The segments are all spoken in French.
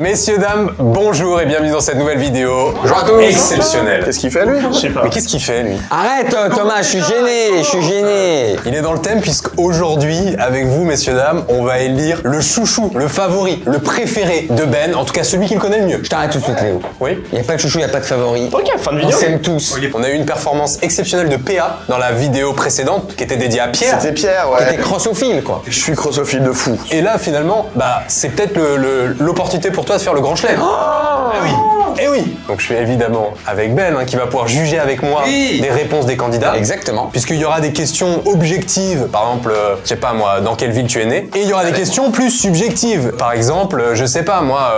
Messieurs, dames, bonjour et bienvenue dans cette nouvelle vidéo. Bonjour à tous. Exceptionnelle. Qu'est-ce qu'il fait lui? Je sais pas. Mais qu'est-ce qu'il fait lui? Arrête Thomas, je suis gêné. Il est dans le thème puisqu'aujourd'hui, avec vous messieurs, dames, on va élire le chouchou, le favori, le préféré de Ben, en tout cas celui qui le connaît le mieux. Je t'arrête tout de suite Léo. Oui. Il n'y a pas de chouchou, il n'y a pas de favori. Ok, fin de On vidéo. s'aime tous. On a eu une performance exceptionnelle de PA dans la vidéo précédente qui était dédiée à Pierre. C'était Pierre, ouais. T'es crossophile quoi. Je suis crossophile de fou. Et là finalement, bah c'est peut-être l'opportunité pour toi de faire le grand chelem. Eh oui. Eh oui. Donc je suis évidemment avec Ben qui va pouvoir juger avec moi des réponses des candidats. Exactement. Puisqu'il y aura des questions objectives, par exemple, je sais pas moi, dans quelle ville tu es né. Et il y aura des questions plus subjectives. Par exemple, je sais pas moi,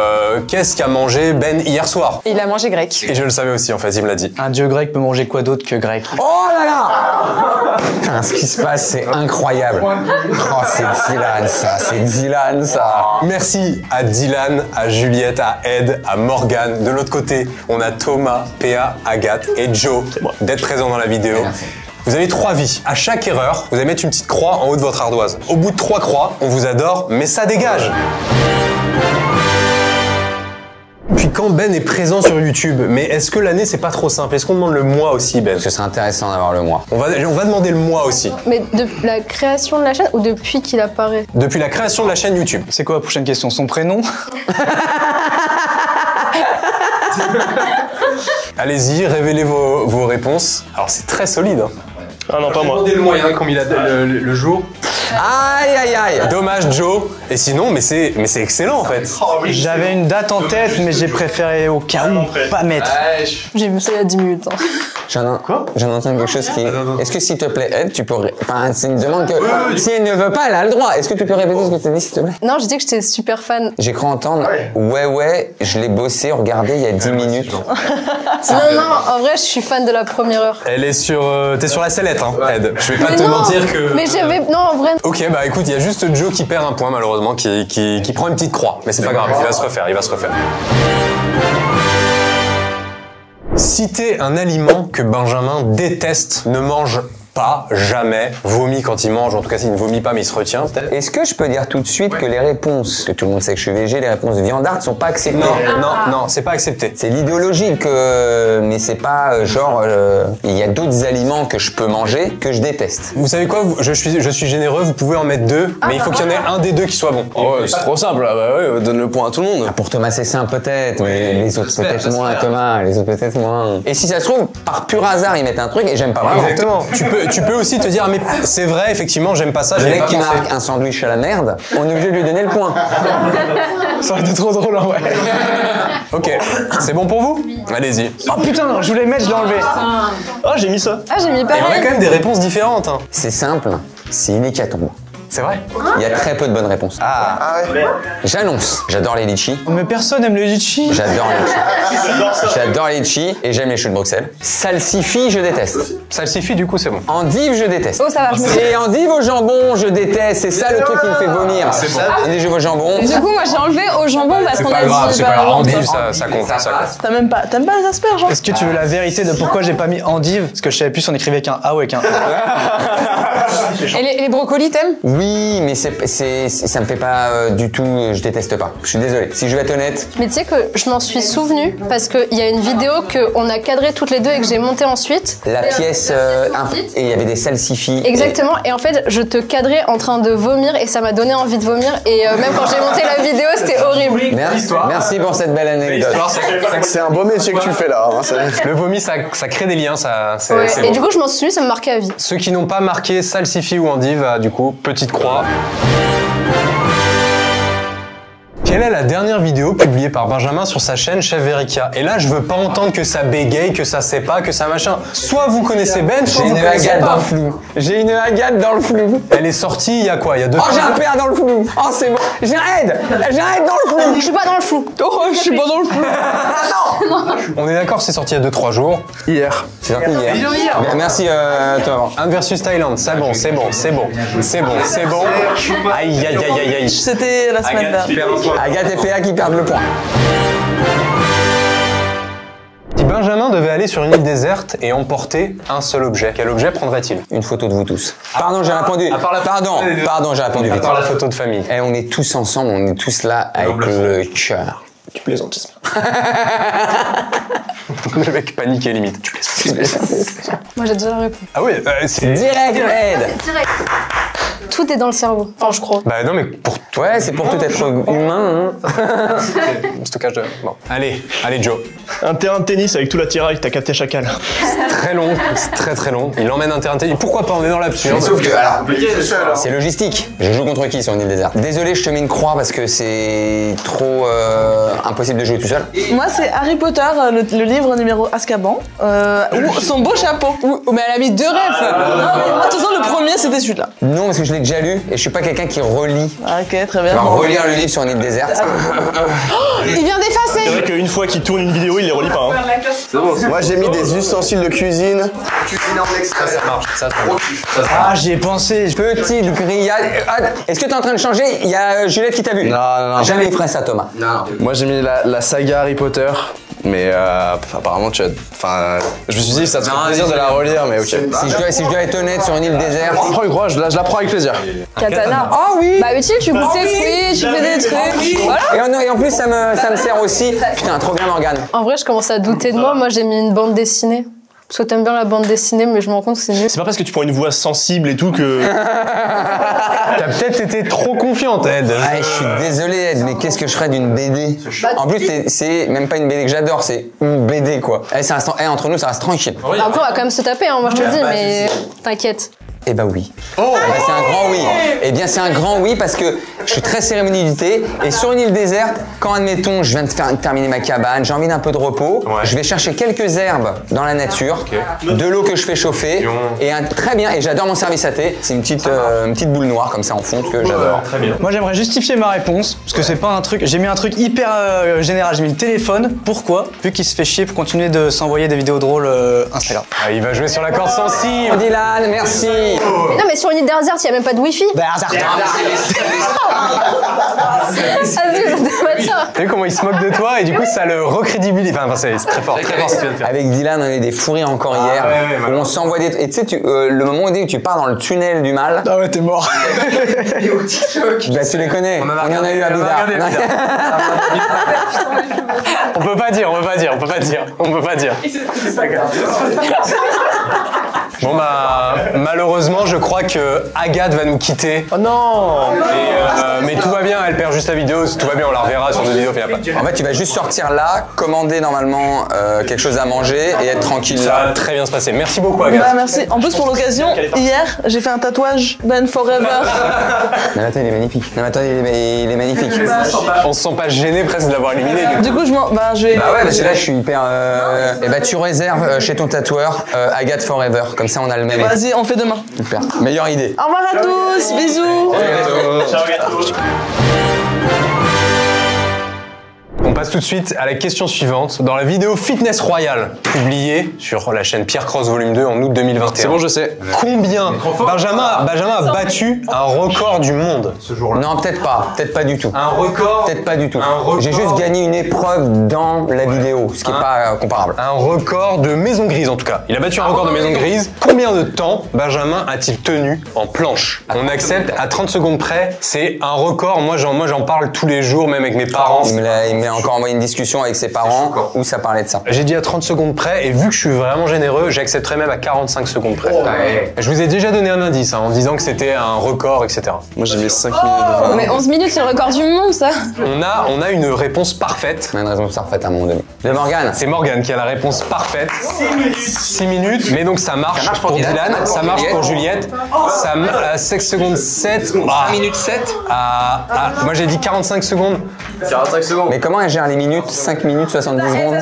qu'est-ce qu'a mangé Ben hier soir? Il a mangé grec. Et je le savais aussi en fait, il me l'a dit. Un dieu grec peut manger quoi d'autre que grec? Oh là là. Putain, ce qui se passe, c'est incroyable. Oh, c'est Dylan ça, c'est Dylan ça. Merci à Dylan, à Juliette, à Ed, à Morgane. De l'autre côté, on a Thomas, PA, Agathe et Joe d'être présents dans la vidéo. Merci. Vous avez 3 vies. À chaque erreur, vous allez mettre une petite croix en haut de votre ardoise. Au bout de 3 croix, on vous adore, mais ça dégage. Puis quand Ben est présent sur YouTube, mais est-ce que l'année c'est pas trop simple? Est-ce qu'on demande le mois aussi, Ben? Ce serait intéressant d'avoir le mois. On va demander le mois aussi. Mais de la création de la chaîne ou depuis qu'il apparaît? Depuis la création de la chaîne YouTube. C'est quoi la prochaine question? Son prénom? Allez-y, révélez vos réponses. Alors c'est très solide. Hein. Ah non, pas moi. Demandez le moyen, comme il a le jour. Aïe aïe aïe. Dommage Joe. Et sinon, mais c'est excellent en fait. J'avais une date en tête, mais j'ai préféré au cas où pas mettre. J'ai vu ça il y a 10 minutes. Hein. J'en entends quelque chose qui... Est-ce que s'il te plaît, Ed, tu peux... Enfin, c'est une demande que... Si elle ne veut pas, elle a le droit. Est-ce que tu peux répéter ce que tu as dit, s'il te plaît? Non, j'ai dit que j'étais super fan. J'ai cru entendre... Ouais, je l'ai bossé, regardez, il y a 10 minutes. Non, en vrai, je suis fan de la première heure. Elle est sur... T'es sur la sellette, hein, Ed. Je vais pas Mais te non, mentir que... Mais j'avais... Non, en vrai... Ok, bah écoute, il y a juste Joe qui perd un point malheureusement, qui prend une petite croix. Mais c'est pas grave, il va se refaire. Citez un aliment que Benjamin déteste, ne mange pas, jamais, vomit quand il mange, en tout cas s'il ne vomit pas mais il se retient peut-être. Est-ce que je peux dire tout de suite que les réponses, que tout le monde sait que je suis végé, les réponses viandardes sont pas acceptées? Non, c'est pas accepté. C'est l'idéologie mais c'est pas genre, il y a d'autres aliments que je peux manger que je déteste. Vous savez quoi, je suis généreux, vous pouvez en mettre 2, mais il faut qu'il y en ait un des 2 qui soit bon. Oh, c'est trop simple, là. Bah ouais, donne le point à tout le monde. Pour Thomas c'est simple peut-être, mais les autres peut-être moins, Thomas, les autres peut-être moins. Et si ça se trouve, par pur hasard, ils mettent un truc et j'aime pas vraiment. Exactement. Tu peux aussi te dire, mais c'est vrai, effectivement, j'aime pas ça, Le j'ai mec pas qui pensé. marque un sandwich à la merde, on est obligé de lui donner le point. Ça aurait été trop drôle en vrai. Ok, c'est bon pour vous? Allez-y. Oh putain, je voulais le mettre, je l'ai enlevé. Ah, j'ai mis ça. Ah, j'ai mis Et on a pareil. quand même des réponses différentes. Hein. C'est simple, c'est une hécatombe. C'est vrai? Il y a très peu de bonnes réponses. Ah ouais. J'annonce, j'adore les litchis. Mais personne aime le litchi. J'adore les litchis. J'adore les litchis et j'aime les choux de Bruxelles. Salsifis, je déteste. Salsifis, du coup, c'est bon. Endive, je déteste. Oh, ça va, je me suis... Et endive au jambon, je déteste. C'est ça le truc qui me fait vomir. Endive au jambon. Du coup, moi, j'ai enlevé au jambon parce qu'on a dit... C'est pas grave. Endive, ça compte. T'aimes pas les asperges, hein? Est-ce que tu veux la vérité de pourquoi j'ai pas mis endive? Parce que je savais plus si on écrivait avec un A ou avec un A. Et les brocolis, t'aimes? Oui, mais ça me fait pas du tout, je déteste pas. Je suis désolé. Si je vais être honnête, Mais tu sais que je m'en suis souvenu parce qu'il y a une vidéo qu'on a cadrée toutes les deux et que j'ai montée ensuite. la pièce, et il y avait des salsifis. Exactement, et en fait, je te cadrais en train de vomir et ça m'a donné envie de vomir. Et même quand j'ai monté la vidéo, c'était horrible. Merci pour cette belle anecdote. C'est un beau métier que tu fais là. Hein, Le vomi, ça crée des liens, c'est Ouais, c'est et bon. du coup, je m'en suis souvenu, ça me marquait à vie. Ceux qui n'ont pas marqué salsifis ou endive, du coup, petite croix. Quelle est la dernière vidéo publiée par Benjamin sur sa chaîne Chef Verica? Et là, je veux pas entendre que ça bégaye, que ça sait pas, que ça machin. Soit vous connaissez Ben, soit J'ai vous une connaissez Agathe dans pas. le flou. J'ai une Agathe dans le flou. Elle est sortie il y a quoi? Il y a 2 Oh, j'ai un PA dans le flou. Oh, c'est bon. J'arrête dans le flou. Je suis pas dans le flou. Oh, je suis pas dans le flou. On est d'accord, c'est sorti il y a 2-3 jours. Hier. C'est sorti hier. Merci, Thomas. Inde versus Thaïlande, c'est bon. Aïe, aïe, aïe, aïe, aïe. C'était la semaine dernière. Agathe et PA qui perdent le point. Si Benjamin devait aller sur une île déserte et emporter un seul objet, quel objet prendrait-il? Une photo de vous tous. Pardon, j'ai répondu. Pardon, j'ai répondu vite. Par la photo de famille. Et on est tous ensemble, on est tous là avec le cœur. Tu plaisantes, j'espère. Le mec paniqué limite. Moi j'ai déjà la réponse. Ah oui, c'est... Direct, Ed. Tout est dans le cerveau. Enfin, je crois. Bah non, mais pour toi... Ouais, c'est pour tout être humain. Hein. Stockage de... Bon. Allez, Joe. Un terrain de tennis avec tout l'attirail que t'as capté chacal. Très long, c'est très long. Il emmène un terrain de tennis. Pourquoi pas, on est dans l'absurde. Sauf que, alors, c'est logistique. Je joue contre qui sur une île déserte? Désolé, je te mets une croix parce que c'est trop impossible de jouer tout seul. Moi, c'est Harry Potter, le livre numéro Azkaban, ou son beau chapeau. Mais elle a mis 2 refs. De toute façon, le premier, c'était celui-là. Non, parce que je l'ai déjà lu et je suis pas quelqu'un qui relit. Ok, très Je bien. vais relire le livre sur une île déserte. Il vient d'effacer. C'est vrai qu'une fois qu'il tourne une vidéo, il les relit pas. Hein. Moi, j'ai mis des ustensiles de cuisine. Ça marche, ça marche. Ah, j'y ai pensé. Petite grillade. Ah, est-ce que t'es en train de changer? Il y a Juliette qui t'a vu. Non. Jamais il ferait ça, Thomas. Moi j'ai mis la saga Harry Potter, mais apparemment tu as... Enfin, je me suis dit que ça te ferait plaisir de la relire, mais ok. Si je dois être honnête sur une île déserte. Prends une croix, je la prends avec plaisir. Katana. Oh oui. Bah utile, tu goûtes tes fruits, tu fais des trucs. Voilà. Et en plus, ça me sert aussi. Putain, trop bien, Morgane. En vrai, je commence à douter de moi. Moi, j'ai mis une bande dessinée. Parce que t'aimes bien la bande dessinée, mais je me rends compte que c'est nul. C'est pas parce que tu prends une voix sensible et tout que... T'as peut-être été trop confiante, Ed. Ah, je suis désolé, Ed, mais qu'est-ce que je ferais d'une BD? En plus, c'est même pas une BD que j'adore, c'est une BD, quoi. Entre nous, ça reste tranquille. Après, on va quand même se taper, hein, moi je te le dis, mais t'inquiète. Eh ben oui. Eh ben, c'est un grand oui. Eh bien, c'est un grand oui parce que je suis très cérémonie du thé et sur une île déserte, quand admettons, je viens de terminer ma cabane, j'ai envie d'un peu de repos, je vais chercher quelques herbes dans la nature, de l'eau que je fais chauffer et très bien. Et j'adore mon service à thé. C'est une petite boule noire comme ça en fond que j'adore. Très bien. Moi, j'aimerais justifier ma réponse parce que c'est pas un truc. J'ai mis un truc hyper général. J'ai mis le téléphone. Pourquoi? Vu qu'il se fait chier pour continuer de s'envoyer des vidéos drôles Instagram. Ah, il va jouer sur la corde sensible. Dylan, merci. Mais non, mais sur une île déserte, il n'y a même pas de wifi. Vas-y, T'as vu comment il se moque de toi et du coup ça le recrédibilise. Enfin, c'est très fort ce que tu viens de faire. Avec Dylan, on a eu des fous rires encore hier où on s'envoie des. Et tu sais, le moment où tu pars dans le tunnel du mal. Ah ouais, t'es mort. Bah, tu les connais. On en a eu à Bidar. On peut pas dire. Bon bah malheureusement je crois que Agathe va nous quitter. Oh non. Mais tout va bien, elle perd juste la vidéo, tout va bien, on la reverra sur d'autres vidéos. En fait, tu vas juste sortir là, commander normalement quelque chose à manger et être tranquille Ça là. va très bien se passer. Merci beaucoup Agathe. Bah, merci. En plus, pour l'occasion, hier, j'ai fait un tatouage Ben Forever. Non, attends, il est magnifique. Non, attends, il est magnifique. On se sent pas gêné presque de l'avoir éliminé. Du coup, je vais. Bah ouais, parce que là, je suis hyper. Et bah, tu réserves chez ton tatoueur Agathe Forever. Comme ça, on a le même. Vas-y, on fait demain. Super. Meilleure idée. Au revoir à tous. Bisous. On passe tout de suite à la question suivante. Dans la vidéo Fitness Royale, publiée sur la chaîne Pierre Cross Volume 2 en août 2021. C'est bon, je sais. Combien Benjamin a battu un record du monde ce jour-là? Non, peut-être pas du tout. Un record? Peut-être pas du tout. Un record. J'ai juste gagné une épreuve dans la vidéo, ce qui est pas comparable. Un record de maison grise en tout cas. Il a battu un record de maison grise. Combien de temps Benjamin a-t-il tenu en planche? On accepte à 30 secondes près. C'est un record. Moi j'en parle tous les jours, même avec mes parents. Il m'a encore envoyé une discussion avec ses parents où ça parlait de ça. J'ai dit à 30 secondes près et vu que je suis vraiment généreux, j'accepterai même à 45 secondes près. Je vous ai déjà donné un indice en disant que c'était un record, etc. Moi j'ai mis 5 minutes de Mais 11 minutes, c'est le record du monde, ça. On a une réponse parfaite. On a une raison parfaite à un moment donné. De Morgane. C'est Morgane qui a la réponse parfaite. 6 minutes. Mais donc ça marche pour Dylan, ça marche pour Juliette. Ça à 5 secondes 7. 5 minutes 7. Moi j'ai dit 45 secondes. 45 secondes. Mais comment elle gère les minutes? 5 minutes, 70 secondes?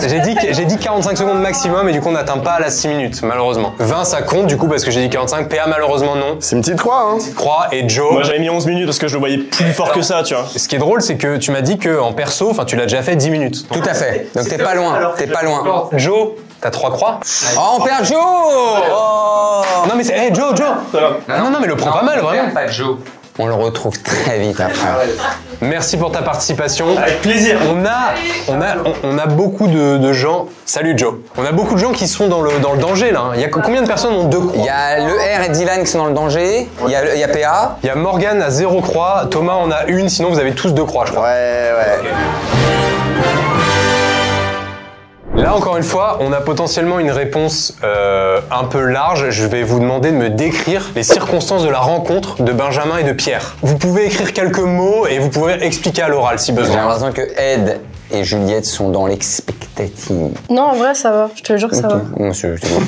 J'ai dit 45 secondes maximum et du coup on n'atteint pas la 6 minutes malheureusement. 20 ça compte du coup parce que j'ai dit 45. PA malheureusement non. C'est une petite croix, hein. Croix et Joe. Moi j'avais mis 11 minutes parce que je le voyais plus fort que ça, tu vois. Ce qui est drôle c'est que tu m'as dit que en perso, enfin tu l'as déjà fait 10 minutes. Tout à fait. Donc t'es pas loin. T'es pas loin. Joe, t'as 3 croix. Oh, on perd Joe. Oh. Non mais c'est... Hey Joe Non mais le prends pas mal vraiment. Pas Joe. On le retrouve très vite après. Merci pour ta participation. Avec plaisir. On a beaucoup de gens... Salut Joe. On a beaucoup de gens qui sont dans le danger là. Il y a combien de personnes ont 2 croix? Il y a le R et Dylan qui sont dans le danger. Il y a PA. Il y a Morgane à 0 croix. Thomas en a 1. Sinon vous avez tous 2 croix je crois. Ouais. Là, encore une fois, on a potentiellement une réponse un peu large. Je vais vous demander de me décrire les circonstances de la rencontre de Benjamin et de Pierre. Vous pouvez écrire quelques mots et vous pouvez expliquer à l'oral si J'ai besoin. l'impression que Ed et Juliette sont dans l'expectative. Non, en vrai, ça va. Je te jure que ça va. Monsieur, c'est bon.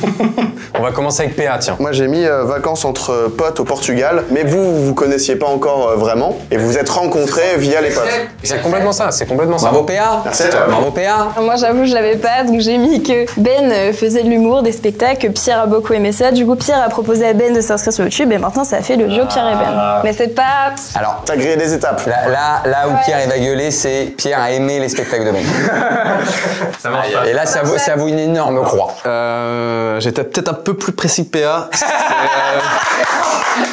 On va commencer avec PA, tiens. Moi j'ai mis vacances entre potes au Portugal, mais vous connaissiez pas encore vraiment et vous vous êtes rencontrés via les potes. C'est complètement ça, c'est complètement ça. Bravo PA. Merci à toi. Bravo PA. Moi, j'avoue, je l'avais pas, donc j'ai mis que Ben faisait de l'humour, des spectacles, que Pierre a beaucoup aimé ça. Du coup, Pierre a proposé à Ben de s'inscrire sur YouTube et maintenant, ça a fait le duo Pierre et Ben. Mais c'est pas... Alors, T'as grillé des étapes. là où Pierre il va gueuler, c'est Pierre a aimé les spectacles de Ben. Ça marche pas. Et là, ça vaut une énorme croix. J'étais peut-être un peu plus précis que PA.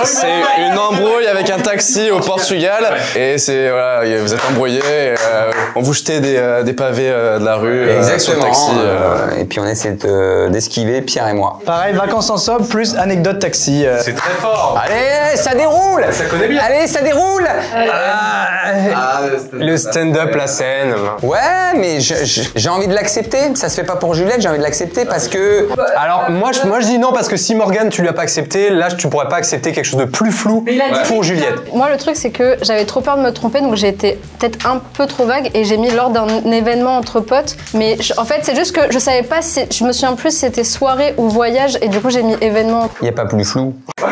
C'est une embrouille avec un taxi au Portugal et c'est voilà, vous êtes embrouillés, on vous jetait des pavés de la rue sur le Exactement. taxi. Et puis on essaie d'esquiver, Pierre et moi. Pareil, vacances en sobre plus anecdote taxi. C'est très fort. Allez, ça déroule. Ça connaît bien. Allez, ça déroule. Le stand-up, la scène. Ouais, mais j'ai envie de l'accepter. Ça se fait pas pour Juliette, j'ai envie de l'accepter parce que... Alors moi je dis non parce que si Morgane tu lui as pas accepté, là tu pourrais pas accepter quelque chose de plus flou pour Juliette. Moi, le truc, c'est que j'avais trop peur de me tromper, donc j'ai été peut-être un peu trop vague et j'ai mis lors d'un événement entre potes. Mais en fait, c'est juste que je savais pas si. Je me souviens plus si c'était soirée ou voyage et du coup, j'ai mis événement. Il y a pas plus flou. Non,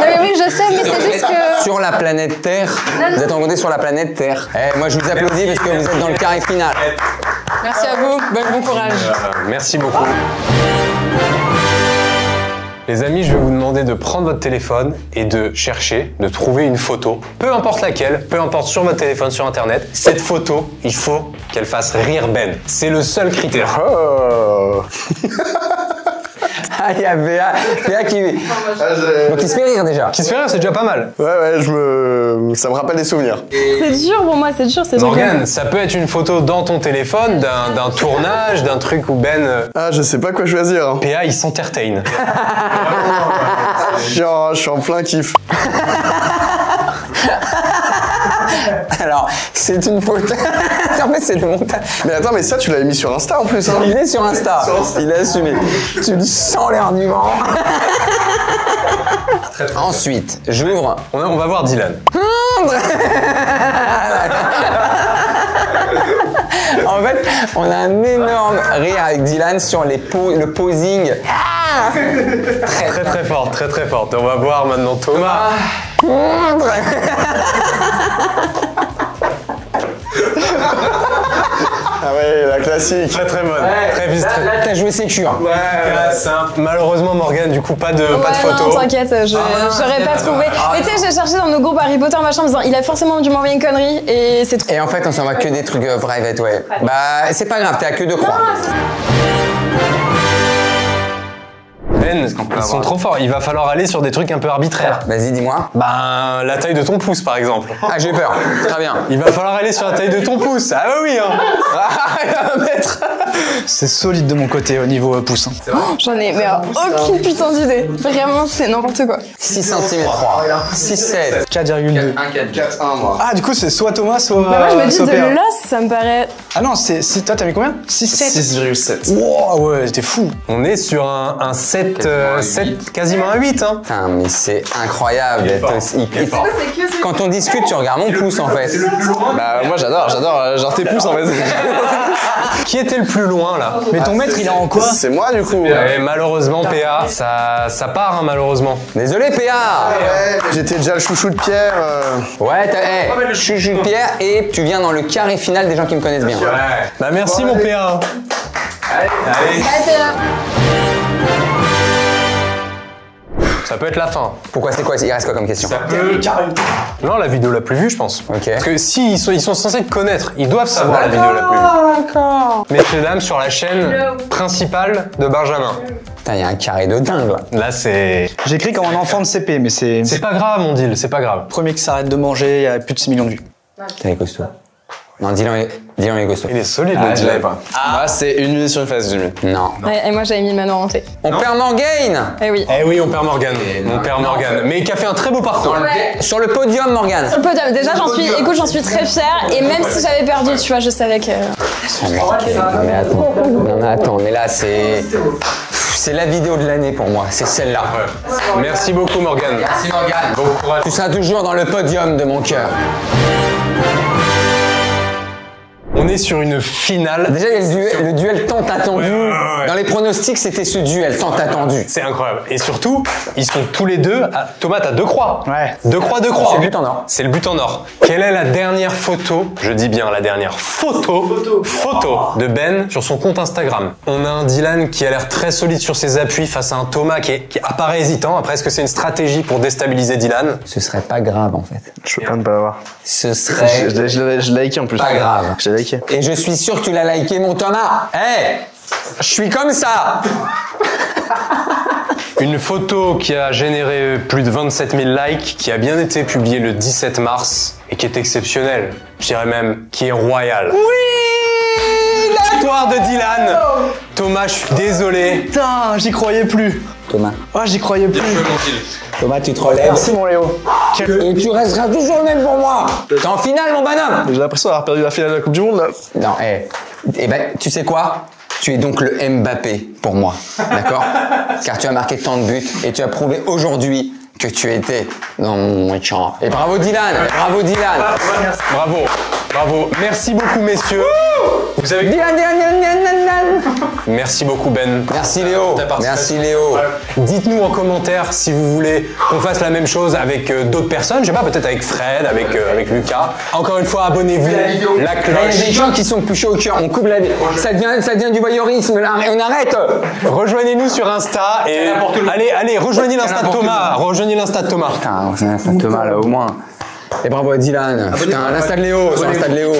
mais oui, je sais, mais c'est juste que. Sur la planète Terre, vous êtes rencontrés sur la planète Terre. Eh, moi je vous applaudis parce que vous êtes dans le carré final. Merci à vous, bon courage. Merci beaucoup. Les amis, je vais vous demander de prendre votre téléphone et de chercher, de trouver une photo, peu importe laquelle, peu importe sur votre téléphone, sur internet. Cette photo, il faut qu'elle fasse rire Ben. C'est le seul critère. Oh. Ah, il y a Béa qui... Donc il se fait rire déjà. Qui se fait rire, c'est déjà pas mal. Ouais, ça me rappelle des souvenirs. C'est dur pour moi, c'est dur, c'est dur. Morgane, ça peut être une photo dans ton téléphone, d'un tournage, d'un truc où Ben... Ah, je sais pas quoi choisir. Hein. PA, il s'entertain. Je suis en plein kiff. Alors, c'est une photo... en fait, c'est le montage. Mais attends, mais ça, tu l'avais mis sur Insta en plus, hein. Il est sur Insta. Il a assumé. Tu le sens l'air du vent. Ensuite, j'ouvre. On va voir Dylan. En fait, on a un énorme rire avec Dylan sur le posing. Très fort, très fort. On va voir maintenant Thomas. Ah ouais, la classique. Très bonne. Très vite. Là, t'as joué sécure. Ouais, simple. Malheureusement, Morgane, du coup, pas de photo. Non, t'inquiète, j'aurais pas trouvé. Mais tu sais, j'ai cherché dans nos groupes Harry Potter, machin, en me disant, il a forcément dû m'envoyer une connerie et c'est trop. Et en fait, on s'en va que des trucs private, ouais. Bah, c'est pas grave, t'es à que 2 croix. Ben, ils sont trop forts. Il va falloir aller sur des trucs un peu arbitraires. Vas-y, dis-moi. Ben, la taille de ton pouce, par exemple. Ah, j'ai peur. Très bien. Il va falloir aller sur la taille de ton pouce. Ah bah oui, hein. C'est solide de mon côté au niveau pouce. Hein. J'en ai mais aucune putain d'idée. Vraiment, c'est n'importe quoi. 6 cm 3. 6, 7. 4,2. 4-1, moi. Ah, du coup, c'est soit Thomas, soit. Bah, moi, je me dis soit de PA. là, ça me paraît. Ah non, toi, t'as mis combien 6, 7. 6,7. Wow, ouais, t'es fou. On est sur un 7, quasiment un 8, hein. Putain, mais c'est incroyable d'être aussi. Quand on discute, tu regardes mon pouce en fait. Bah moi j'adore genre tes pouces en fait. Qui était le plus loin, là? Mais ton maître, il est en quoi? C'est moi, du coup. Et malheureusement, PA, ça part, hein, malheureusement. Désolé, PA. Ouais, j'étais déjà le chouchou de Pierre. Ouais, je suis Pierre et tu viens dans le carré final des gens qui me connaissent bien. Bah merci, mon PA. Allez. Ça peut être la fin. Pourquoi c'est quoi? Il reste quoi comme question? Non, la vidéo la plus vue, je pense. Ok. Parce que si ils sont censés te connaître, ils doivent savoir la vidéo la plus vue. D'accord. Messieurs, dames, sur la chaîne principale de Benjamin. Putain, il y a un carré de dingue là. Là, c'est... J'écris comme un enfant de CP, mais c'est. C'est pas grave, mon deal, c'est pas grave. Premier qui s'arrête de manger, il y a plus de 6 millions de vues. T'es costaud. Non, Dylan est costaud. Il est solide, Ah, le je deal. l'avais pas. Moi c'est une minute sur une face, j'ai mis. Non. Ouais, et moi, j'avais mis Manon Hanté. On perd Morgane. Eh oui. Eh oui, on perd Morgane. On perd Morgane. Mais qui a fait un très beau parcours. Sur le podium, Morgane. Sur le podium, déjà, j'en suis très fière. Et même si j'avais perdu, tu vois, je savais que. Non mais attends, non mais attends, mais là c'est la vidéo de l'année pour moi, c'est celle-là. Merci beaucoup Morgane. Merci Morgane. Bon courage. Tu seras toujours dans le podium de mon cœur. On est sur une finale. Déjà, il y a le duel tant attendu. Ouais. Dans les pronostics, c'était ce duel tant attendu. C'est incroyable. Et surtout, ils sont tous les deux. Thomas, t'as 2 croix. Ouais. 2 croix, 2 croix. C'est le but en or. C'est le but en or. Quelle est la dernière photo, je dis bien la dernière photo de Ben sur son compte Instagram? On a un Dylan qui a l'air très solide sur ses appuis face à un Thomas qui apparaît hésitant. Après, est-ce que c'est une stratégie pour déstabiliser Dylan? Ce serait pas grave en fait. Je peux pas ne pas l'avoir. Ce serait Je l'ai liké en plus. pas grave. Je l'ai liké. Et je suis sûr que tu l'as liké, mon Thomas. Je suis comme ça. Une photo qui a généré plus de 27 000 likes, qui a bien été publiée le 17 mars et qui est exceptionnelle. Je dirais même qui est royale. Oui, Victoire de Dylan. Thomas, je suis désolé. Putain, j'y croyais plus. Thomas. Oh, j'y croyais plus. Thomas, tu te relèves. Merci mon Léo. Et tu resteras toujours le même pour moi. T'es en finale, mon bonhomme. J'ai l'impression d'avoir perdu la finale de la Coupe du Monde là. Non, eh ben, tu sais quoi? Tu es donc le Mbappé pour moi, d'accord? Car tu as marqué tant de buts et tu as prouvé aujourd'hui que tu étais dans mon champ. Et bravo Dylan, bravo Dylan. Bravo, bravo. Merci beaucoup, messieurs. Vous avez... Dylan. Merci beaucoup, Ben. Merci Léo. Merci Léo. Dites-nous en commentaire si vous voulez qu'on fasse la même chose avec d'autres personnes. Je sais pas, peut-être avec Fred, avec Lucas. Encore une fois, abonnez-vous. La cloche. Il y a des gens qui sont plus chauds au cœur. On coupe la... Ça devient du voyeurisme là. On arrête. Rejoignez-nous sur Insta et allez, rejoignez l'Insta de Thomas. Rejoignez l'Insta de Thomas. Putain, c'est Thomas là au moins. Et bravo à Dylan. Putain, l'Insta de Léo, sur l'Insta de Léo.